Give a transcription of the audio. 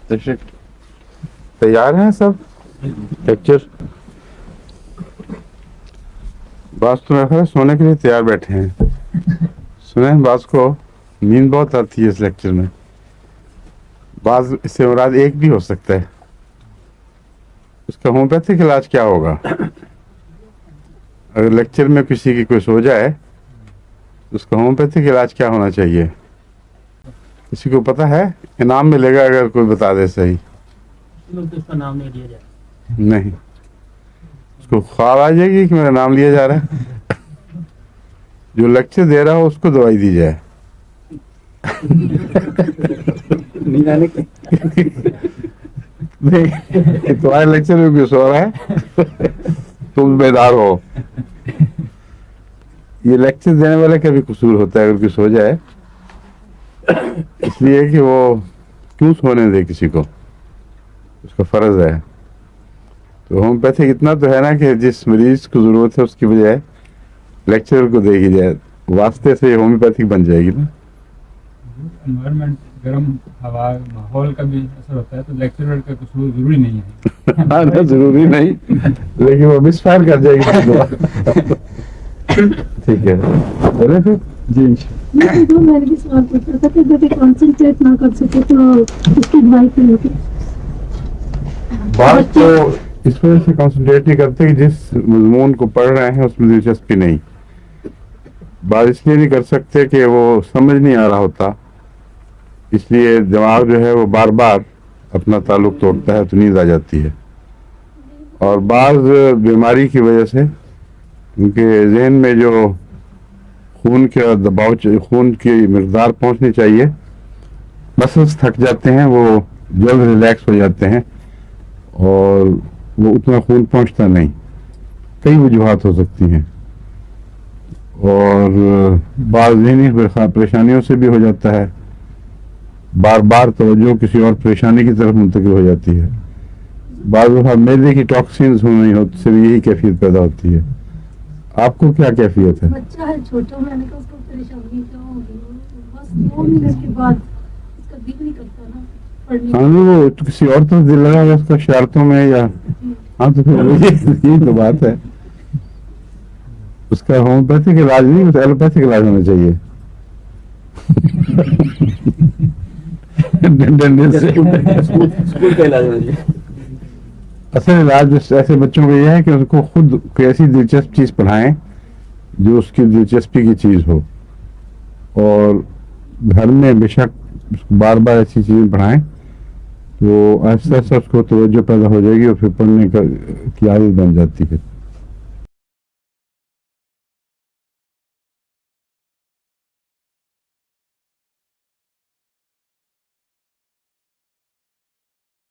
तैयार हैं सब लेक्चर? बास तो मेरा सोने के लिए तैयार बैठे हैं। सुने बास को नींद बहुत आती है इस लेक्चर में। बास इससे मुराद एक भी हो सकता है। उसका होम्योपैथिक इलाज क्या होगा? अगर लेक्चर में किसी की कोई सो जाए तो उसका होम्योपैथिक इलाज क्या होना चाहिए? किसी को पता है? इनाम मिलेगा अगर कोई बता दे सही। तो उसका नाम नहीं लिया जाए। नहीं, उसको ख्वाब आ जाएगी कि मेरा नाम लिया जा रहा है। जो लेक्चर दे रहा हो उसको दवाई दी जाए। नींद आने की नहीं, तुम्हारे लेक्चर में क्यों सो रहा है? तुम बेदार हो। ये लेक्चर देने वाले का भी कसूर होता है अगर कोई सो जाए, इसलिए कि वो क्यों सोने दे किसी को, उसका फर्ज है। तो होम्योपैथिक इतना तो है ना कि जिस मरीज को जरूरत है उसकी बजाय लेक्चरर को देगी जाए, वास्ते से होम्योपैथिक बन जाएगी ना। एनवायरनमेंट, गर्म हवा, माहौल का भी असर होता है, तो लेक्चरर का कसूर जरूरी नहीं है। हाँ ना, जरूरी नहीं, लेकिन वो मिसफायर कर जाएगी। ठीक है, बोले फिर जी। मैंने भी सवाल पूछा था कि जब कंसंट्रेट ना कर सके तो उसकी दवाई की होती बात तो इस वजह से कंसंट्रेट नहीं करते कि जिस मजमून को पढ़ रहे हैं उसमें दिलचस्पी नहीं। बात इसलिए नहीं कर सकते कि वो समझ नहीं आ रहा होता, इसलिए दिमाग जो है वो बार बार अपना ताल्लुक तोड़ता है तो नींद आ जाती है। और बाज़ बीमारी की वजह से उनके जहन में जो खून का दबाव, खून की मकदार पहुंचनी चाहिए, मसल्स थक जाते हैं, वो जल्द रिलैक्स हो जाते हैं और वो उतना खून पहुंचता नहीं। कई वजूहात हो सकती हैं और बाज़ ज़हनी परेशानियों से भी हो जाता है। बार बार तवज्जो किसी और परेशानी की तरफ मुंतकिल हो जाती है। बाज़ दफ़ा मैदे की टॉक्सिन्स होनी होती से भी यही कैफियत पैदा होती है। आपको क्या कैफियत है? बच्चा है छोटा, मैंने कहा उसको परेशानी क्या होगी, बस 2 मिनट के बाद उसका दिल नहीं करता ना पढ़ने हाँ, वो तो किसी और तरफ दिल लगा हुआ उसका, शरारतों में या हाँ, तो फिर यही तो बात है। उसका होम्योपैथिक इलाज नहीं, उसका एलोपैथिक इलाज होना चाहिए। स्कूल का इलाज होना चाहिए। असल इलाज ऐसे बच्चों को यह है कि उनको खुद कोई ऐसी दिलचस्प चीज पढ़ाएं जो उसकी दिलचस्पी की चीज हो, और घर में बेशक बार बार ऐसी चीजें पढ़ाएं तो आहिस्ता आहिस्ता उसको तवज्जो पैदा हो जाएगी और फिर पढ़ने की आदत बन जाती है।